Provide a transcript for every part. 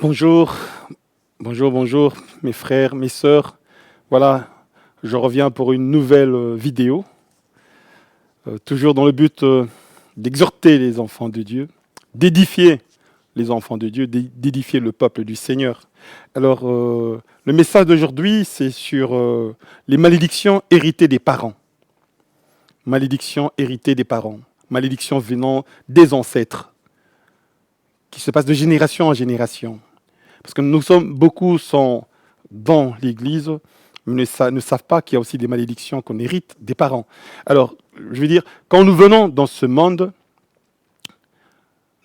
Bonjour, bonjour, mes frères, mes sœurs. Voilà, je reviens pour une nouvelle vidéo, toujours dans le but d'exhorter les enfants de Dieu, d'édifier les enfants de Dieu, d'édifier le peuple du Seigneur. Alors, le message d'aujourd'hui, c'est sur les malédictions héritées des parents. Malédictions héritées des parents. Malédictions venant des ancêtres, qui se passent de génération en génération. Parce que beaucoup sont dans l'Église, mais ne savent pas qu'il y a aussi des malédictions qu'on hérite des parents. Alors, je veux dire, quand nous venons dans ce monde,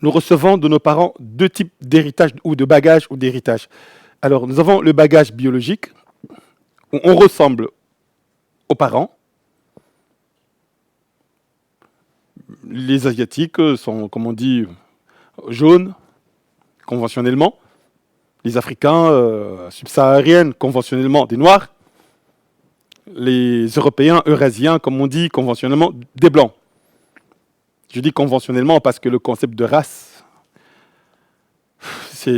nous recevons de nos parents deux types d'héritage, ou de bagage ou d'héritage. Alors, nous avons le bagage biologique, où on ressemble aux parents. Les Asiatiques sont, comme on dit, jaunes, conventionnellement. Les Africains subsahariens, conventionnellement, des Noirs. Les Européens, Eurasiens, comme on dit conventionnellement, des Blancs. Je dis conventionnellement parce que le concept de race a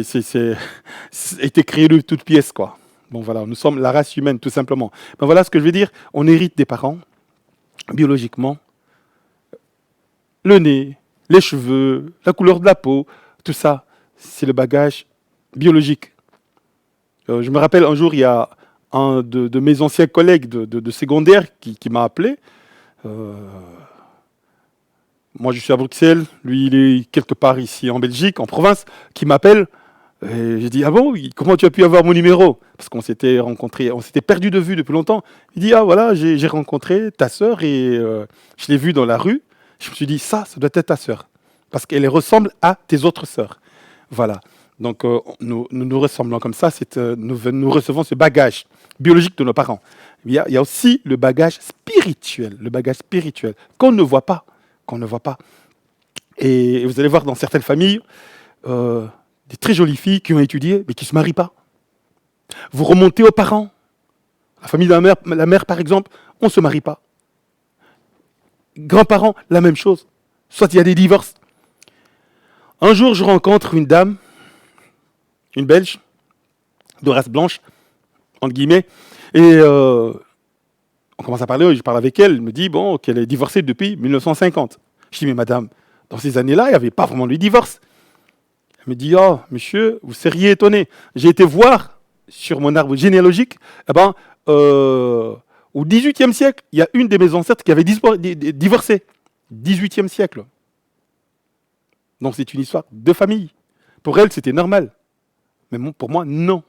été créé de toutes pièces, quoi. Bon, voilà, nous sommes la race humaine, tout simplement. Ben, voilà ce que je veux dire. On hérite des parents, biologiquement. Le nez, les cheveux, la couleur de la peau, tout ça, c'est le bagage biologique. Je me rappelle un jour, il y a un de mes anciens collègues de secondaire qui m'a appelé. Moi, je suis à Bruxelles, lui, il est quelque part ici en Belgique, en province, qui m'appelle. Et j'ai dit, ah bon, comment tu as pu avoir mon numéro? Parce qu'on s'était rencontrés, on s'était perdu de vue depuis longtemps. Il dit, ah voilà, j'ai rencontré ta sœur et je l'ai vue dans la rue. Je me suis dit, ça doit être ta sœur. Parce qu'elle ressemble à tes autres sœurs. Voilà. Donc, nous ressemblons comme ça, nous recevons ce bagage biologique de nos parents. Il y a aussi le bagage spirituel qu'on ne voit pas. Et vous allez voir dans certaines familles, des très jolies filles qui ont étudié, mais qui ne se marient pas. Vous remontez aux parents. La famille de la mère, par exemple, on ne se marie pas. Grands-parents, la même chose. Soit il y a des divorces. Un jour, je rencontre une dame, une Belge, de race blanche, entre guillemets, et on commence à parler, je parle avec elle, elle me dit bon, qu'elle est divorcée depuis 1950. Je dis mais madame, dans ces années-là, il n'y avait pas vraiment de divorce. Elle me dit oh monsieur, vous seriez étonné. J'ai été voir sur mon arbre généalogique, au XVIIIe siècle, il y a une de mes ancêtres qui avait divorcé. XVIIIe siècle. Donc c'est une histoire de famille. Pour elle, c'était normal. Mais pour moi, non.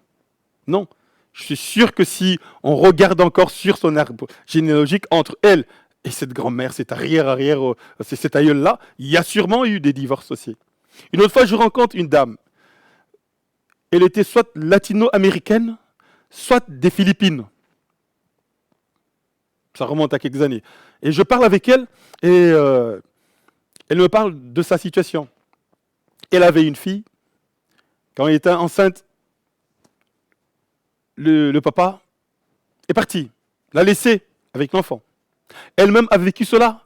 Non. Je suis sûr que si on regarde encore sur son arbre généalogique, entre elle et cette grand-mère, cette arrière, cette aïeule-là, il y a sûrement eu des divorces aussi. Une autre fois, je rencontre une dame. Elle était soit latino-américaine, soit des Philippines. Ça remonte à quelques années. Et je parle avec elle, et elle me parle de sa situation. Elle avait une fille. Quand elle était enceinte, le papa est parti, l'a laissée avec l'enfant. Elle-même a vécu cela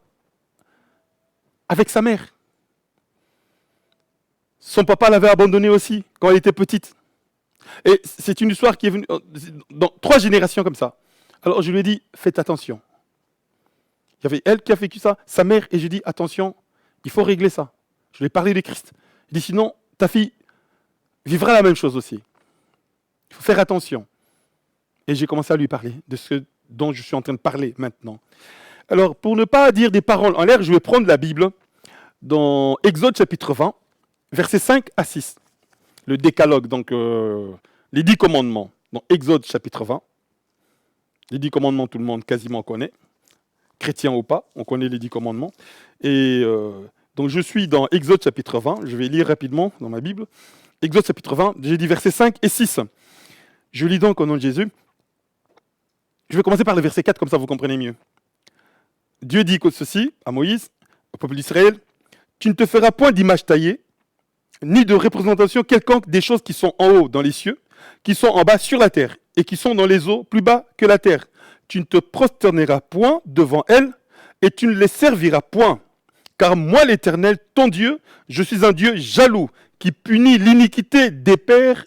avec sa mère. Son papa l'avait abandonnée aussi quand elle était petite. Et c'est une histoire qui est venue dans 3 générations comme ça. Alors je lui ai dit, faites attention. Il y avait elle qui a vécu ça, sa mère, et je lui ai dit, attention, il faut régler ça. Je lui ai parlé de Christ. Il dit, sinon, ta fille vivra la même chose aussi. Il faut faire attention. Et j'ai commencé à lui parler de ce dont je suis en train de parler maintenant. Alors, pour ne pas dire des paroles en l'air, je vais prendre la Bible dans Exode chapitre 20, versets 5 à 6. Le décalogue, donc les 10 commandements. Dans Exode chapitre 20. Les 10 commandements, tout le monde quasiment connaît. Chrétien ou pas, on connaît les 10 commandements. Et donc je suis dans Exode chapitre 20. Je vais lire rapidement dans ma Bible. Exode chapitre 20, j'ai dit versets 5 et 6. Je lis donc au nom de Jésus. Je vais commencer par le verset 4, comme ça vous comprenez mieux. Dieu dit ceci à Moïse, au peuple d'Israël, « Tu ne te feras point d'image taillée, ni de représentation quelconque des choses qui sont en haut dans les cieux, qui sont en bas sur la terre, et qui sont dans les eaux plus bas que la terre. Tu ne te prosterneras point devant elles, et tu ne les serviras point. Car moi, l'Éternel, ton Dieu, je suis un Dieu jaloux, qui punit l'iniquité des pères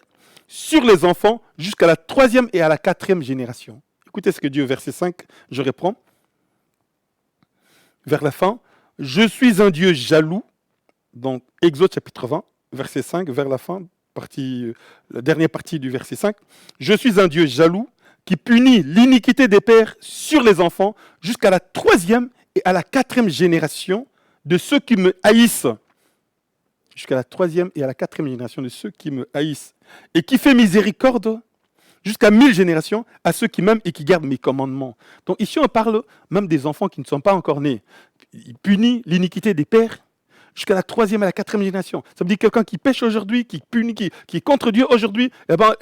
sur les enfants jusqu'à la troisième et à la quatrième génération. Écoutez ce que Dieu, verset 5, je reprends. Vers la fin, je suis un Dieu jaloux, donc Exode chapitre 20, verset 5, vers la fin, la dernière partie du verset 5. Je suis un Dieu jaloux qui punit l'iniquité des pères sur les enfants jusqu'à la troisième et à la quatrième génération de ceux qui me haïssent. Jusqu'à la troisième et à la quatrième génération de ceux qui me haïssent. Et qui fait miséricorde jusqu'à 1000 générations à ceux qui m'aiment et qui gardent mes commandements. Donc ici, on parle même des enfants qui ne sont pas encore nés. Il punit l'iniquité des pères jusqu'à la troisième et la quatrième génération. Ça veut dire quelqu'un qui pêche aujourd'hui, qui punit, qui est contre Dieu aujourd'hui, eh ben,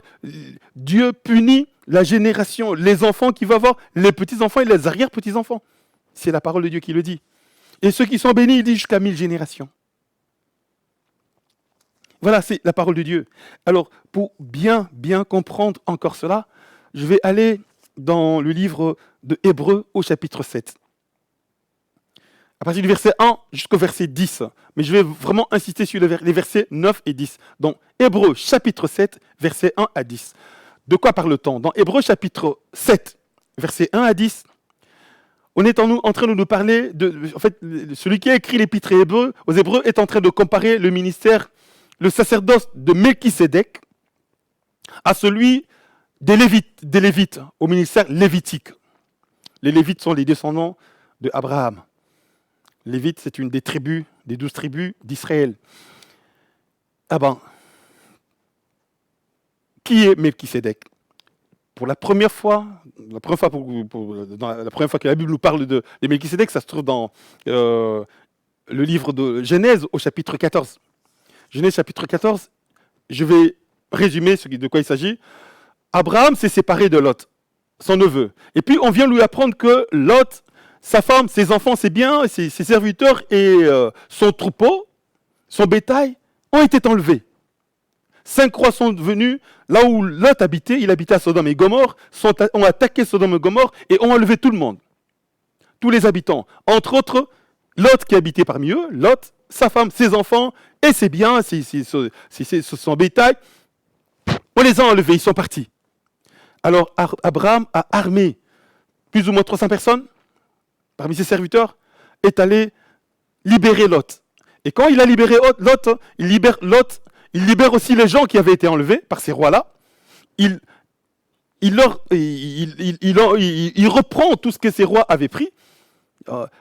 Dieu punit la génération, les enfants qui vont avoir, les petits-enfants et les arrière-petits-enfants. C'est la parole de Dieu qui le dit. Et ceux qui sont bénis, il dit jusqu'à 1000 générations. Voilà, c'est la parole de Dieu. Alors, pour bien comprendre encore cela, je vais aller dans le livre de Hébreux au chapitre 7. À partir du verset 1 jusqu'au verset 10. Mais je vais vraiment insister sur les versets 9 et 10. Donc, Hébreux chapitre 7, versets 1 à 10. De quoi parle-t-on? Dans Hébreux chapitre 7, versets 1 à 10, on est en train de nous parler en fait, celui qui a écrit l'épître aux Hébreux est en train de comparer le ministère, le sacerdoce de Melchisédek à celui des Lévites, au ministère lévitique. Les Lévites sont les descendants de Abraham. Lévite, c'est une des 12 tribus d'Israël. Ah ben, qui est Melchisédek? Pour la première fois que la Bible nous parle de Melchisédek, ça se trouve dans le livre de Genèse au chapitre 14. Genèse chapitre 14, je vais résumer de quoi il s'agit. Abraham s'est séparé de Lot, son neveu. Et puis on vient lui apprendre que Lot, sa femme, ses enfants, ses biens, ses serviteurs et son troupeau, son bétail ont été enlevés. 5 rois sont venus là où Lot habitait, il habitait à Sodome et Gomorrhe, ont attaqué Sodome et Gomorrhe et ont enlevé tout le monde, tous les habitants. Entre autres, Lot qui habitait parmi eux, Lot, sa femme, ses enfants et ses biens, son bétail, on les a enlevés, ils sont partis. Alors Abraham a armé plus ou moins 300 personnes parmi ses serviteurs, est allé libérer Lot. Et quand il a libéré Lot, il libère aussi les gens qui avaient été enlevés par ces rois-là. Il reprend tout ce que ces rois avaient pris.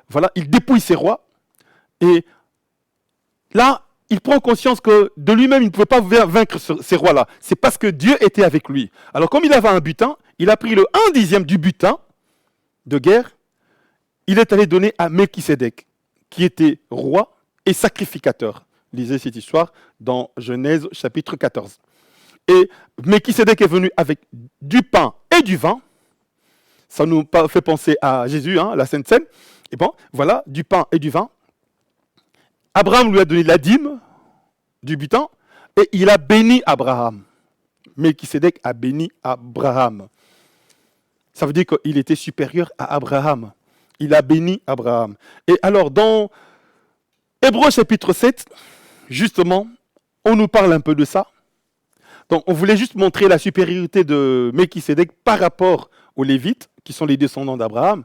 Voilà, il dépouille ces rois. Et là, il prend conscience que de lui-même, il ne pouvait pas vaincre ces rois-là. C'est parce que Dieu était avec lui. Alors, comme il avait un butin, il a pris le 1/10 du butin de guerre. Il est allé donner à Melchisédek, qui était roi et sacrificateur. Lisez cette histoire dans Genèse chapitre 14. Et Melchisédek est venu avec du pain et du vin. Ça nous fait penser à Jésus, la Sainte Seine. Et bon, voilà, du pain et du vin. Abraham lui a donné la dîme du butin et il a béni Abraham. Melchisédek a béni Abraham. Ça veut dire qu'il était supérieur à Abraham. Il a béni Abraham. Et alors, dans Hébreux chapitre 7, justement, on nous parle un peu de ça. Donc, on voulait juste montrer la supériorité de Melchisédek par rapport aux Lévites, qui sont les descendants d'Abraham.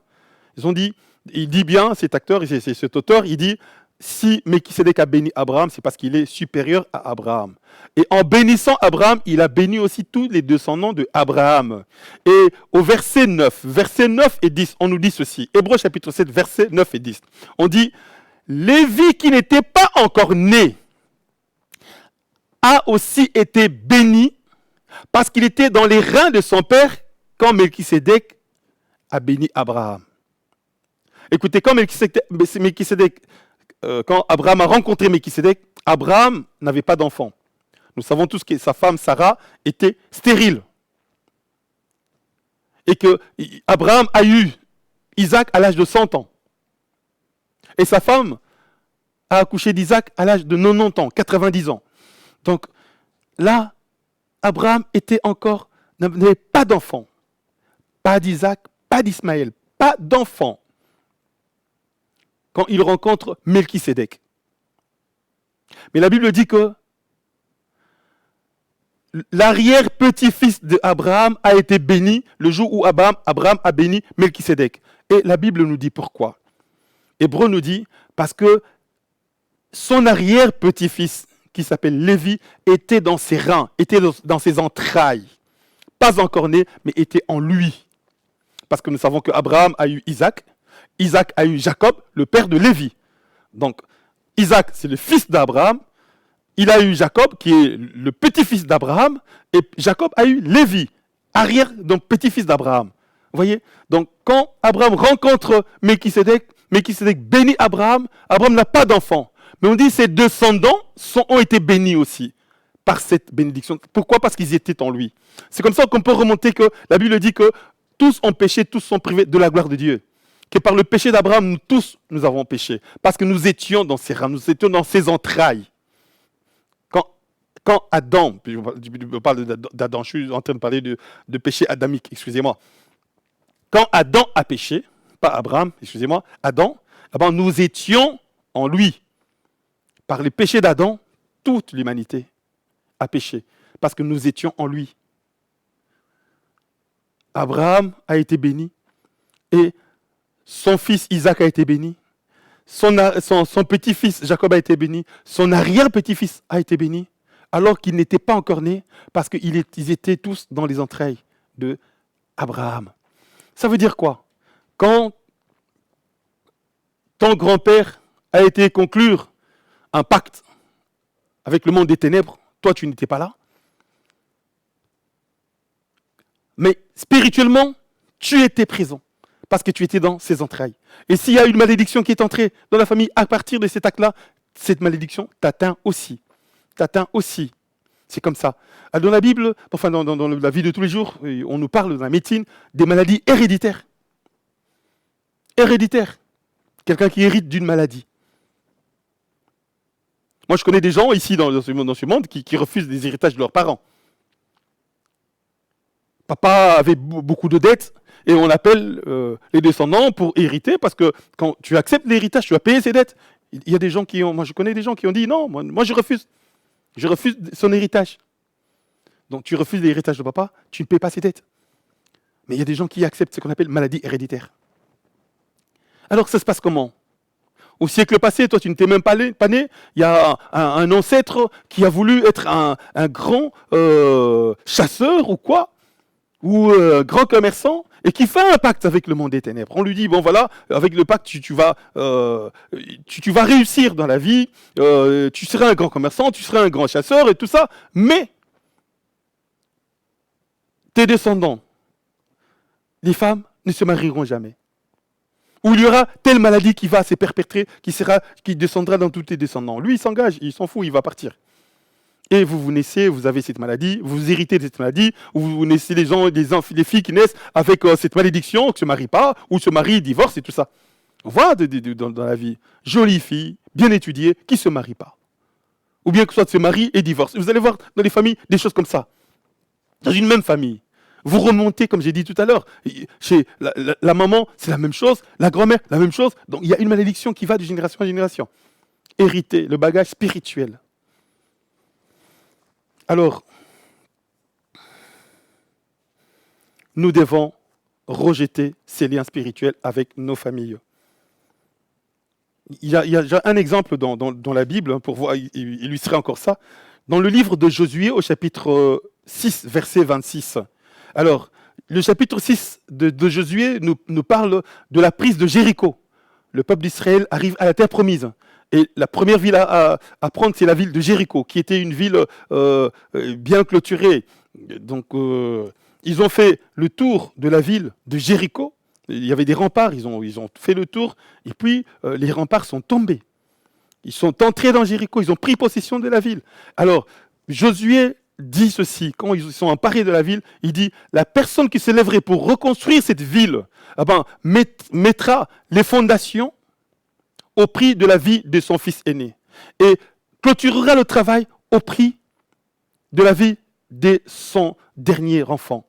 Il dit bien, cet acteur, cet auteur, il dit, si Melchisédek a béni Abraham, c'est parce qu'il est supérieur à Abraham. Et en bénissant Abraham, il a béni aussi tous les descendants de Abraham. Et au verset 9 et 10, on nous dit ceci. Hébreux chapitre 7, versets 9 et 10. On dit, Lévi qui n'était pas encore né a aussi été béni parce qu'il était dans les reins de son père quand Melchisédek a béni Abraham. Écoutez, quand Abraham a rencontré Melchisédek, Abraham n'avait pas d'enfant. Nous savons tous que sa femme Sarah était stérile. Et que Abraham a eu Isaac à l'âge de 100 ans. Et sa femme a accouché d'Isaac à l'âge de 90 ans, 90 ans. Donc là, Abraham n'avait pas d'enfant. Pas d'Isaac, pas d'Ismaël, pas d'enfant. Quand il rencontre Melchisédek. Mais la Bible dit que l'arrière-petit-fils d'Abraham a été béni le jour où Abraham a béni Melchisédek. Et la Bible nous dit pourquoi. Hébreu nous dit parce que son arrière-petit-fils, qui s'appelle Lévi, était dans ses reins, était dans ses entrailles. Pas encore né, mais était en lui. Parce que nous savons qu'Abraham a eu Isaac, Isaac a eu Jacob, le père de Lévi. Donc, Isaac, c'est le fils d'Abraham, il a eu Jacob, qui est le petit-fils d'Abraham, et Jacob a eu Lévi, arrière, donc petit-fils d'Abraham. Vous voyez? Donc, quand Abraham rencontre Melchisédek, Melchisédek bénit Abraham, Abraham n'a pas d'enfant. Mais on dit que ses descendants ont été bénis aussi par cette bénédiction. Pourquoi? Parce qu'ils étaient en lui. C'est comme ça qu'on peut remonter que la Bible dit que tous ont péché, tous sont privés de la gloire de Dieu. Que par le péché d'Abraham, nous tous, nous avons péché. Parce que nous étions dans ses rames, nous étions dans ses entrailles. Quand Adam, je parle d'Adam, je suis en train de parler de péché adamique, excusez-moi. Quand Adam a péché, pas Abraham, excusez-moi, Adam, nous étions en lui. Par le péché d'Adam, toute l'humanité a péché. Parce que nous étions en lui. Abraham a été béni. Et son fils Isaac a été béni. Son petit-fils Jacob a été béni. Son arrière-petit-fils a été béni. Alors qu'ils n'étaient pas encore nés. Parce qu'ils étaient tous dans les entrailles de Abraham. Ça veut dire quoi? Quand ton grand-père a été conclure un pacte avec le monde des ténèbres, toi tu n'étais pas là. Mais spirituellement, tu étais présent parce que tu étais dans ses entrailles. Et s'il y a une malédiction qui est entrée dans la famille à partir de cet acte-là, cette malédiction t'atteint aussi. T'atteint aussi. C'est comme ça. Dans la Bible, enfin dans la vie de tous les jours, on nous parle dans la médecine des maladies héréditaires. Héréditaires. Quelqu'un qui hérite d'une maladie. Moi, je connais des gens ici dans ce monde qui refusent des héritages de leurs parents. Papa avait beaucoup de dettes et on appelle les descendants pour hériter parce que quand tu acceptes l'héritage, tu vas payer ses dettes. Il y a des gens moi je connais des gens qui ont dit non, moi je refuse. Je refuse son héritage. Donc tu refuses l'héritage de papa, tu ne payes pas ses dettes. Mais il y a des gens qui acceptent ce qu'on appelle maladie héréditaire. Alors ça se passe comment? Au siècle passé, toi tu n'étais même pas né, il y a un ancêtre qui a voulu être un grand chasseur ou quoi, ou grand commerçant, et qui fait un pacte avec le monde des ténèbres. On lui dit, bon voilà, avec le pacte, tu vas réussir dans la vie, tu seras un grand commerçant, tu seras un grand chasseur et tout ça, mais tes descendants, les femmes, ne se marieront jamais. Ou il y aura telle maladie qui va se perpétrer, qui descendra dans tous tes descendants. Lui, il s'engage, il s'en fout, il va partir. Et vous naissez, vous avez cette maladie, vous héritez de cette maladie, ou vous naissez des filles qui naissent avec cette malédiction, qui ne se marient pas, ou se marient, divorcent et tout ça. On voit dans la vie, jolie fille, bien étudiée, qui ne se marie pas. Ou bien que soit se marie et divorce. Vous allez voir dans les familles des choses comme ça. Dans une même famille. Vous remontez, comme j'ai dit tout à l'heure, chez la maman, c'est la même chose, la grand-mère, la même chose. Donc il y a une malédiction qui va de génération en génération. Hériter, le bagage spirituel. Alors, nous devons rejeter ces liens spirituels avec nos familles. Il y a un exemple dans la Bible, pour voir, illustrer encore ça. Dans le livre de Josué, au chapitre 6, verset 26. Alors, le chapitre 6 de Josué nous parle de la prise de Jéricho. Le peuple d'Israël arrive à la terre promise. Et la première ville à prendre, c'est la ville de Jéricho, qui était une ville bien clôturée. Donc, ils ont fait le tour de la ville de Jéricho. Il y avait des remparts, ils ont fait le tour. Et puis, les remparts sont tombés. Ils sont entrés dans Jéricho, ils ont pris possession de la ville. Alors, Josué dit ceci, quand ils sont emparés de la ville, il dit, la personne qui se lèverait pour reconstruire cette ville, mettra les fondations au prix de la vie de son fils aîné. Et clôturera le travail au prix de la vie de son dernier enfant.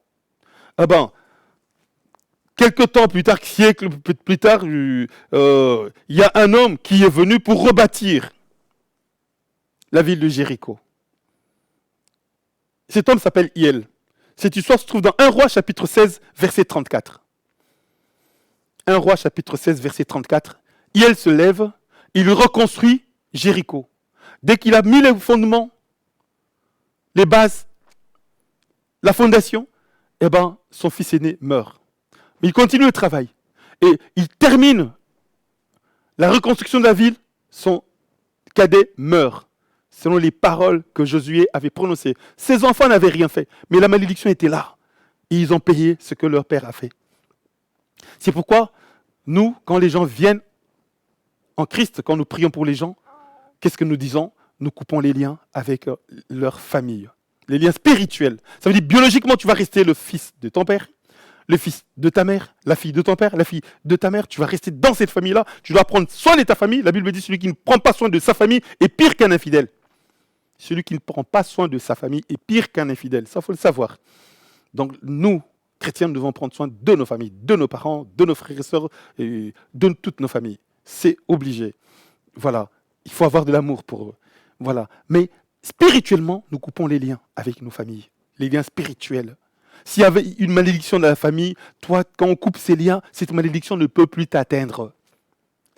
Quelques temps plus tard, siècles plus tard, il y a un homme qui est venu pour rebâtir la ville de Jéricho. Cet homme s'appelle Hiel. Cette histoire se trouve dans 1 Roi chapitre 16, verset 34. 1 Roi chapitre 16, verset 34. Hiel se lève, il reconstruit Jéricho. Dès qu'il a mis les fondements, les bases, la fondation, eh ben, son fils aîné meurt. Mais il continue le travail. Et il termine la reconstruction de la ville, son cadet meurt. Selon les paroles que Josué avait prononcées. Ses enfants n'avaient rien fait, mais la malédiction était là. Et ils ont payé ce que leur père a fait. C'est pourquoi, nous, quand les gens viennent en Christ, quand nous prions pour les gens, qu'est-ce que nous disons? Nous coupons les liens avec leur famille. Les liens spirituels. Ça veut dire, biologiquement, tu vas rester le fils de ton père, le fils de ta mère, la fille de ton père, la fille de ta mère. Tu vas rester dans cette famille-là. Tu dois prendre soin de ta famille. La Bible dit, celui qui ne prend pas soin de sa famille est pire qu'un infidèle. Celui qui ne prend pas soin de sa famille est pire qu'un infidèle. Ça, il faut le savoir. Donc, nous, chrétiens, nous devons prendre soin de nos familles, de nos parents, de nos frères et sœurs, et de toutes nos familles. C'est obligé. Voilà. Il faut avoir de l'amour pour eux. Voilà. Mais spirituellement, nous coupons les liens avec nos familles. Les liens spirituels. S'il y avait une malédiction dans la famille, toi, quand on coupe ces liens, cette malédiction ne peut plus t'atteindre.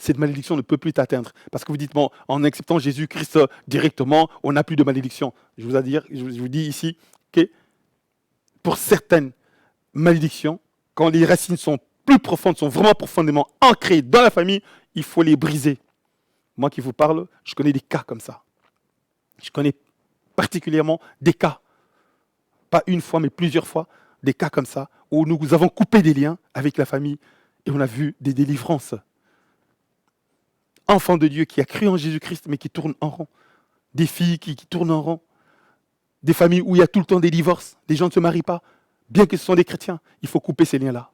Cette malédiction ne peut plus t'atteindre. Parce que vous dites, bon, en acceptant Jésus-Christ directement, on n'a plus de malédiction. Je vous dis ici que pour certaines malédictions, quand les racines sont plus profondes, sont vraiment profondément ancrées dans la famille, il faut les briser. Moi qui vous parle, je connais des cas comme ça. Je connais particulièrement des cas, pas une fois, mais plusieurs fois, des cas comme ça, où nous avons coupé des liens avec la famille et on a vu des délivrances. Enfants de Dieu qui a cru en Jésus-Christ, mais qui tournent en rond. Des filles qui tournent en rond. Des familles où il y a tout le temps des divorces. Les gens ne se marient pas. Bien que ce sont des chrétiens, il faut couper ces liens-là.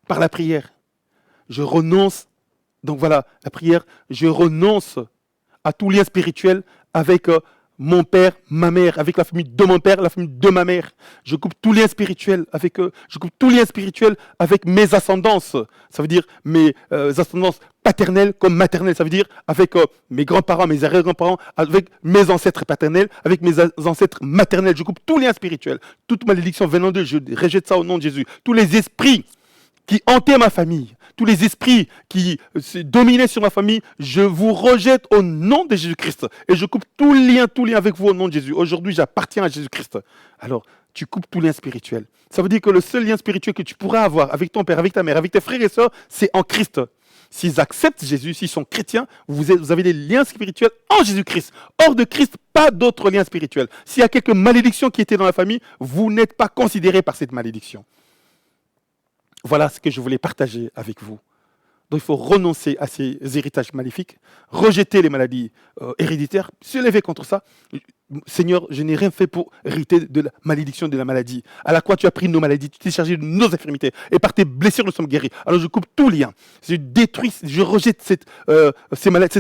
Par la prière. Je renonce, donc voilà, la prière, je renonce à tout lien spirituel avec mon père, ma mère, avec la famille de mon père, la famille de ma mère. Je coupe tout lien spirituel avec eux. Je coupe tout lien spirituel avec mes ascendances. Ça veut dire mes ascendances paternelles comme maternelles. Ça veut dire avec mes grands-parents, mes arrière-grands-parents, avec mes ancêtres paternels, avec mes ancêtres maternels. Je coupe tout lien spirituel. Toute malédiction venant d'eux, je rejette ça au nom de Jésus. Tous les esprits qui hantaient ma famille, tous les esprits qui dominaient sur ma famille, je vous rejette au nom de Jésus-Christ. Et je coupe tout lien avec vous au nom de Jésus. Aujourd'hui, j'appartiens à Jésus-Christ. Alors, tu coupes tout lien spirituel. Ça veut dire que le seul lien spirituel que tu pourras avoir avec ton père, avec ta mère, avec tes frères et sœurs, c'est en Christ. S'ils acceptent Jésus, s'ils sont chrétiens, vous avez des liens spirituels en Jésus-Christ. Hors de Christ, pas d'autres liens spirituels. S'il y a quelques malédictions qui étaient dans la famille, vous n'êtes pas considérés par cette malédiction. Voilà ce que je voulais partager avec vous. Donc il faut renoncer à ces héritages maléfiques, rejeter les maladies héréditaires, se lever contre ça. Seigneur, je n'ai rien fait pour hériter de la malédiction de la maladie. À la croix, tu as pris nos maladies, tu t'es chargé de nos infirmités. Et par tes blessures, nous sommes guéris. Alors je coupe tout lien. Je détruis, je rejette cette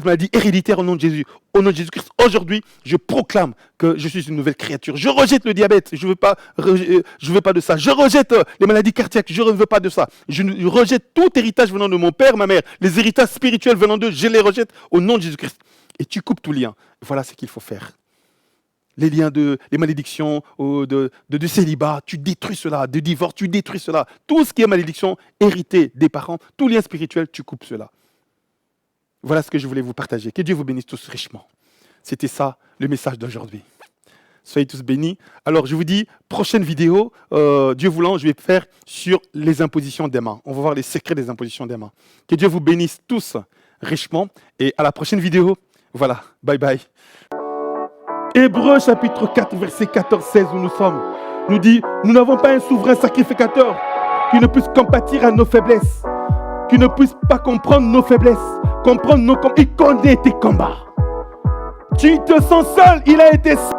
maladie héréditaire au nom de Jésus. Au nom de Jésus-Christ, aujourd'hui, je proclame que je suis une nouvelle créature. Je rejette le diabète, je veux pas de ça. Je rejette les maladies cardiaques, je ne veux pas de ça. Je rejette tout héritage venant de mon père, ma mère. Les héritages spirituels venant d'eux, je les rejette au nom de Jésus-Christ. Et tu coupes tout lien. Voilà ce qu'il faut faire. Les liens les malédictions de célibat, tu détruis cela, de divorce, tu détruis cela. Tout ce qui est malédiction héritée des parents, tout lien spirituel, tu coupes cela. Voilà ce que je voulais vous partager. Que Dieu vous bénisse tous richement. C'était ça, le message d'aujourd'hui. Soyez tous bénis. Alors, je vous dis, prochaine vidéo, Dieu voulant, je vais faire sur les impositions des mains. On va voir les secrets des impositions des mains. Que Dieu vous bénisse tous richement. Et à la prochaine vidéo. Voilà, bye bye. Hébreux chapitre 4, verset 14-16 où nous sommes, nous dit, nous n'avons pas un souverain sacrificateur qui ne puisse compatir à nos faiblesses, qui ne puisse pas comprendre nos faiblesses, comprendre nos combats. Il connaît tes combats. Tu te sens seul, il a été seul.